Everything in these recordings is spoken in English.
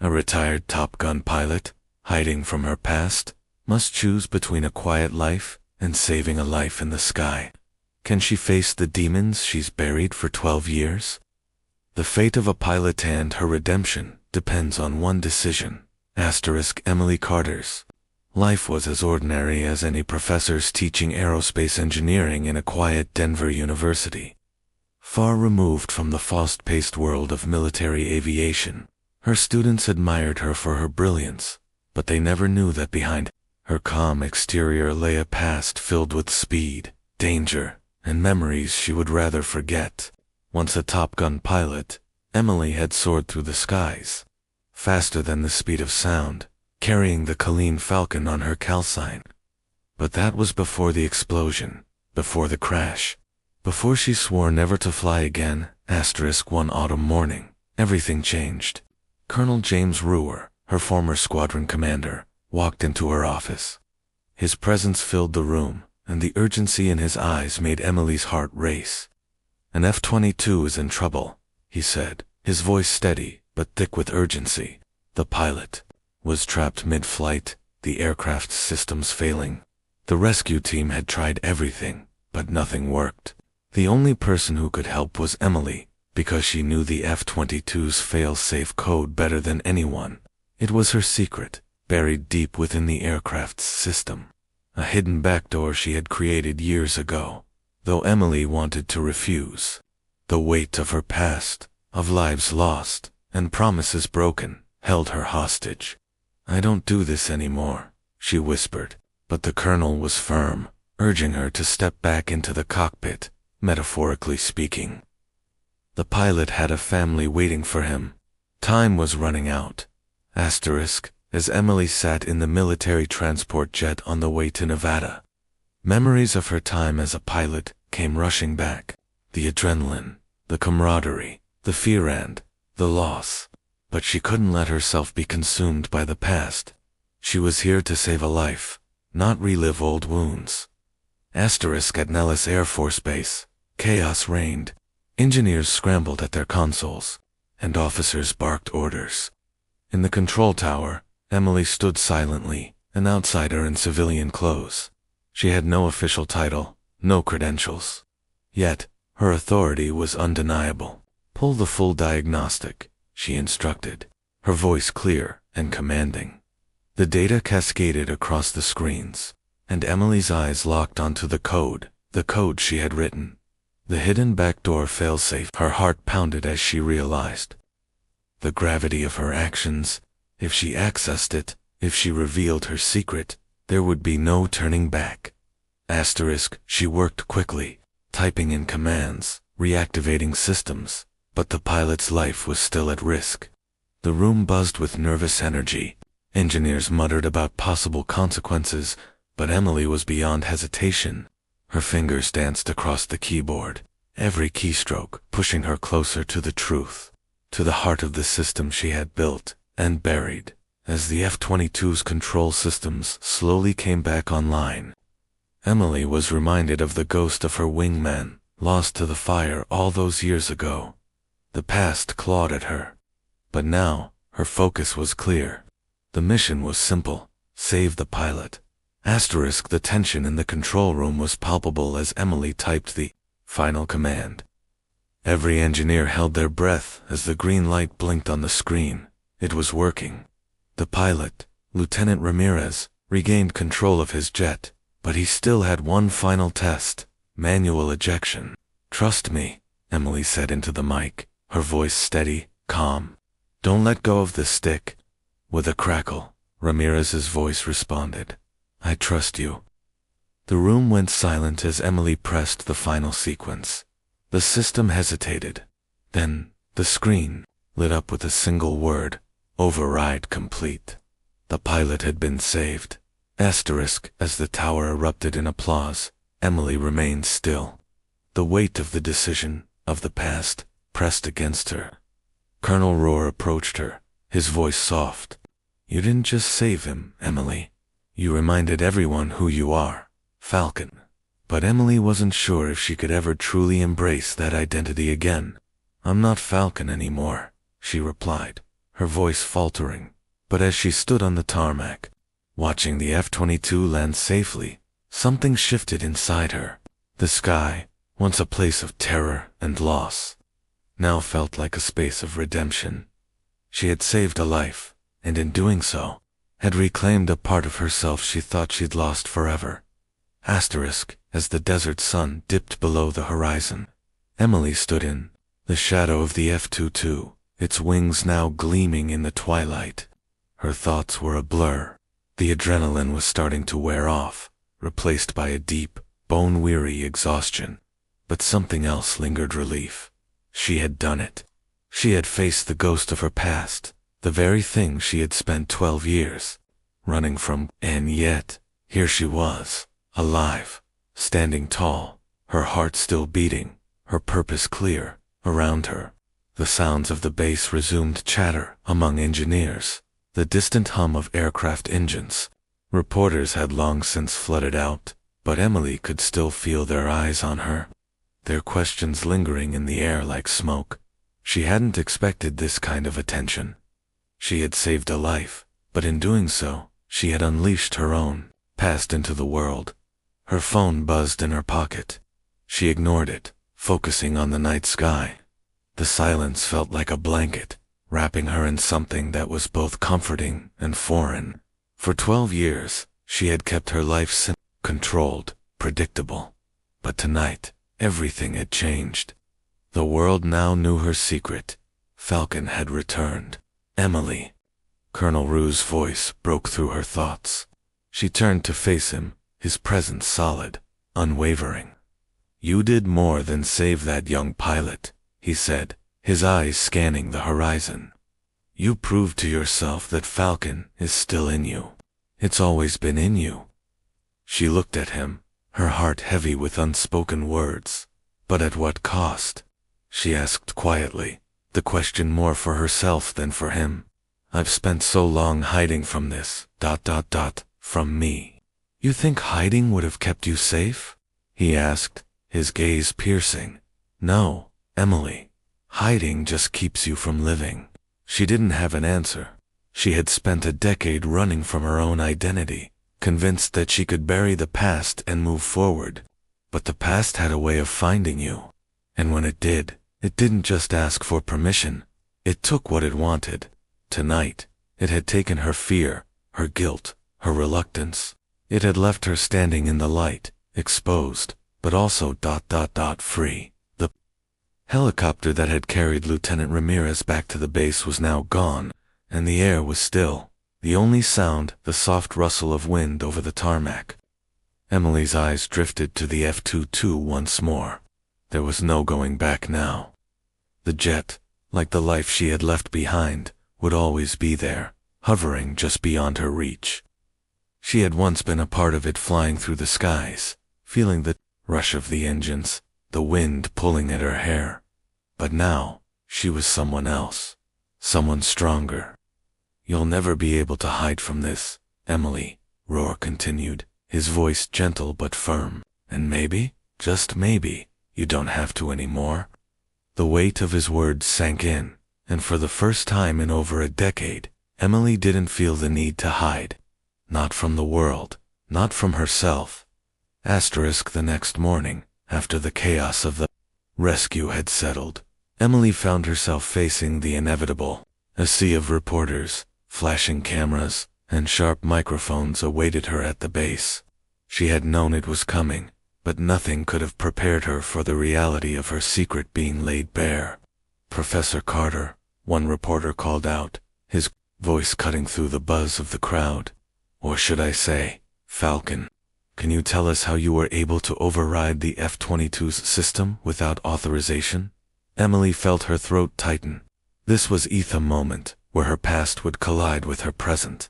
A retired Top Gun pilot, hiding from her past, must choose between a quiet life and saving a life in the sky. Can she face the demons she's buried for 12 years? The fate of a pilot and her redemption depends on one decision. Emily Carter's life was as ordinary as any professor's teaching aerospace engineering in a quiet Denver university. Far removed from the fast-paced world of military aviation, her students admired her for her brilliance, but they never knew that behind her calm exterior lay a past filled with speed, danger, and memories she would rather forget. Once a Top Gun pilot, Emily had soared through the skies, faster than the speed of sound, carrying the Colleen Falcon on her calcine. But that was before the explosion, before the crash, before she swore never to fly again. One autumn morning, everything changed. Colonel James Ruhr, her former squadron commander, walked into her office. His presence filled the room, and the urgency in his eyes made Emily's heart race. "An F-22 is in trouble," he said, his voice steady but thick with urgency. The pilot was trapped mid-flight, the aircraft's systems failing. The rescue team had tried everything, but nothing worked. The only person who could help was Emily, because she knew the F-22's fail-safe code better than anyone. It was her secret, buried deep within the aircraft's system. A hidden backdoor she had created years ago, though Emily wanted to refuse. The weight of her past, of lives lost, and promises broken, held her hostage. "I don't do this anymore," she whispered, but the colonel was firm, urging her to step back into the cockpit, metaphorically speaking. The pilot had a family waiting for him. Time was running out. As Emily sat in the military transport jet on the way to Nevada, memories of her time as a pilot came rushing back. The adrenaline, the camaraderie, the fear and the loss. But she couldn't let herself be consumed by the past. She was here to save a life, not relive old wounds. At Nellis Air Force Base, chaos reigned. Engineers scrambled at their consoles, and officers barked orders. In the control tower, Emily stood silently, an outsider in civilian clothes. She had no official title, no credentials. Yet, her authority was undeniable. "Pull the full diagnostic," she instructed, her voice clear and commanding. The data cascaded across the screens, and Emily's eyes locked onto the code she had written. The hidden backdoor failsafe. Her heart pounded as she realized the gravity of her actions. If she accessed it, if she revealed her secret, there would be no turning back. She worked quickly, typing in commands, reactivating systems, but the pilot's life was still at risk. The room buzzed with nervous energy. Engineers muttered about possible consequences, but Emily was beyond hesitation. Her fingers danced across the keyboard, every keystroke pushing her closer to the truth, to the heart of the system she had built and buried. As the F-22's control systems slowly came back online, Emily was reminded of the ghost of her wingman, lost to the fire all those years ago. The past clawed at her, but now her focus was clear. The mission was simple: save the pilot. The tension in the control room was palpable as Emily typed the final command. Every engineer held their breath as the green light blinked on the screen. It was working. The pilot, Lieutenant Ramirez, regained control of his jet, but he still had one final test: manual ejection. "Trust me," Emily said into the mic, her voice steady, calm. "Don't let go of the stick." With a crackle, Ramirez's voice responded, "I trust you." The room went silent as Emily pressed the final sequence. The system hesitated. Then, the screen lit up with a single word: override complete. The pilot had been saved. As the tower erupted in applause, Emily remained still. The weight of the decision, of the past, pressed against her. Colonel Ruhr approached her, his voice soft. "You didn't just save him, Emily. You reminded everyone who you are, Falcon." But Emily wasn't sure if she could ever truly embrace that identity again. "I'm not Falcon anymore," she replied, her voice faltering. But as she stood on the tarmac, watching the F-22 land safely, something shifted inside her. The sky, once a place of terror and loss, now felt like a space of redemption. She had saved a life, and in doing so, had reclaimed a part of herself she thought she'd lost forever. Asterisk, as the desert sun dipped below the horizon, Emily stood in the shadow of the F-22, its wings now gleaming in the twilight. Her thoughts were a blur. The adrenaline was starting to wear off, replaced by a deep, bone-weary exhaustion. But something else lingered relief. She had done it. She had faced the ghost of her past, the very thing she had spent 12 years running from, and yet, here she was, alive, standing tall, her heart still beating, her purpose clear. Around her, the sounds of the base resumed chatter among engineers, the distant hum of aircraft engines. Reporters had long since flooded out, but Emily could still feel their eyes on her, their questions lingering in the air like smoke. She hadn't expected this kind of attention. She had saved a life, but in doing so, she had unleashed her own past into the world. Her phone buzzed in her pocket. She ignored it, focusing on the night sky. The silence felt like a blanket, wrapping her in something that was both comforting and foreign. For 12 years, she had kept her life controlled, predictable. But tonight, everything had changed. The world now knew her secret. Falcon had returned. Emily. Colonel Rue's voice broke through her thoughts. She turned to face him, his presence solid, unwavering. "You did more than save that young pilot," he said, his eyes scanning the horizon. "You proved to yourself that Falcon is still in you. It's always been in you." She looked at him, her heart heavy with unspoken words. But at what cost? She asked quietly, the question more for herself than for him. "I've spent so long hiding from this, from me." "You think hiding would have kept you safe?" he asked, his gaze piercing. "No, Emily. Hiding just keeps you from living." She didn't have an answer. She had spent a decade running from her own identity, convinced that she could bury the past and move forward. But the past had a way of finding you. And when it did, it didn't just ask for permission. It took what it wanted. Tonight, it had taken her fear, her guilt, her reluctance. It had left her standing in the light, exposed, but also free. The helicopter that had carried Lieutenant Ramirez back to the base was now gone, and the air was still. The only sound, the soft rustle of wind over the tarmac. Emily's eyes drifted to the F-22 once more. There was no going back now. The jet, like the life she had left behind, would always be there, hovering just beyond her reach. She had once been a part of it, flying through the skies, feeling the rush of the engines, the wind pulling at her hair. But now, she was someone else, someone stronger. "You'll never be able to hide from this, Emily," Roar continued, his voice gentle but firm. "And maybe, just maybe, you don't have to anymore." The weight of his words sank in, and for the first time in over a decade, Emily didn't feel the need to hide. Not from the world, not from herself. The next morning, after the chaos of the rescue had settled, Emily found herself facing the inevitable. A sea of reporters, flashing cameras, and sharp microphones awaited her at the base. She had known it was coming, but nothing could have prepared her for the reality of her secret being laid bare. "Professor Carter," one reporter called out, his voice cutting through the buzz of the crowd. "Or should I say, Falcon, can you tell us how you were able to override the F-22's system without authorization?" Emily felt her throat tighten. This was a moment where her past would collide with her present,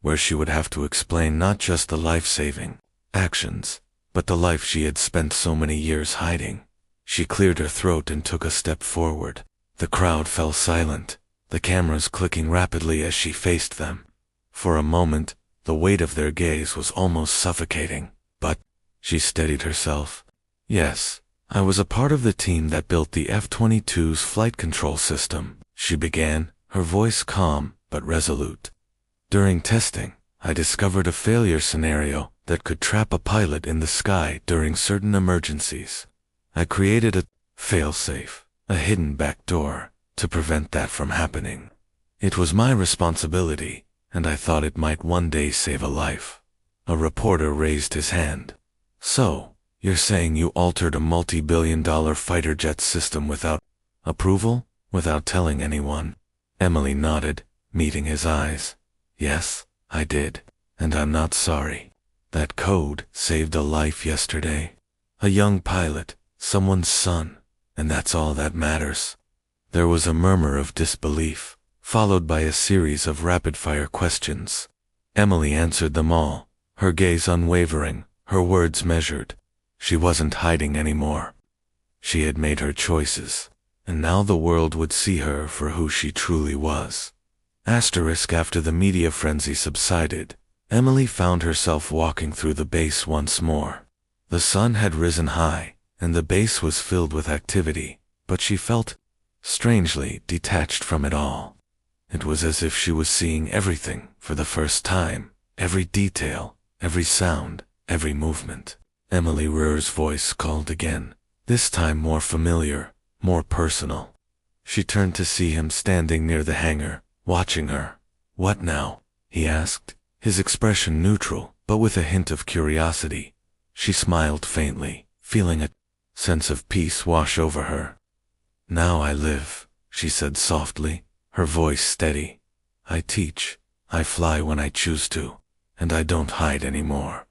where she would have to explain not just the life-saving actions, but the life she had spent so many years hiding. She cleared her throat and took a step forward. The crowd fell silent, the cameras clicking rapidly as she faced them. For a moment, the weight of their gaze was almost suffocating, but she steadied herself. "Yes, I was a part of the team that built the F-22's flight control system," she began, her voice calm but resolute. During testing, I discovered a failure scenario that could trap a pilot in the sky during certain emergencies. I created a failsafe, a hidden back door, to prevent that from happening. It was my responsibility, and I thought it might one day save a life. A reporter raised his hand. So, you're saying you altered a multi-billion-dollar fighter jet system without approval? Without telling anyone? Emily nodded, meeting his eyes. Yes, I did, and I'm not sorry. That code saved a life yesterday. A young pilot, someone's son, and that's all that matters. There was a murmur of disbelief, followed by a series of rapid-fire questions. Emily answered them all, her gaze unwavering, her words measured. She wasn't hiding anymore. She had made her choices, and now the world would see her for who she truly was. After the media frenzy subsided, Emily found herself walking through the base once more. The sun had risen high, and the base was filled with activity, but she felt, strangely, detached from it all. It was as if she was seeing everything for the first time, every detail, every sound, every movement. Emily Rear's voice called again, this time more familiar, more personal. She turned to see him standing near the hangar, watching her. What now? He asked, his expression neutral, but with a hint of curiosity. She smiled faintly, feeling a sense of peace wash over her. Now I live, she said softly, her voice steady. I teach, I fly when I choose to, and I don't hide anymore.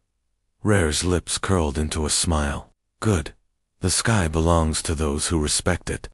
Rare's lips curled into a smile. Good. The sky belongs to those who respect it,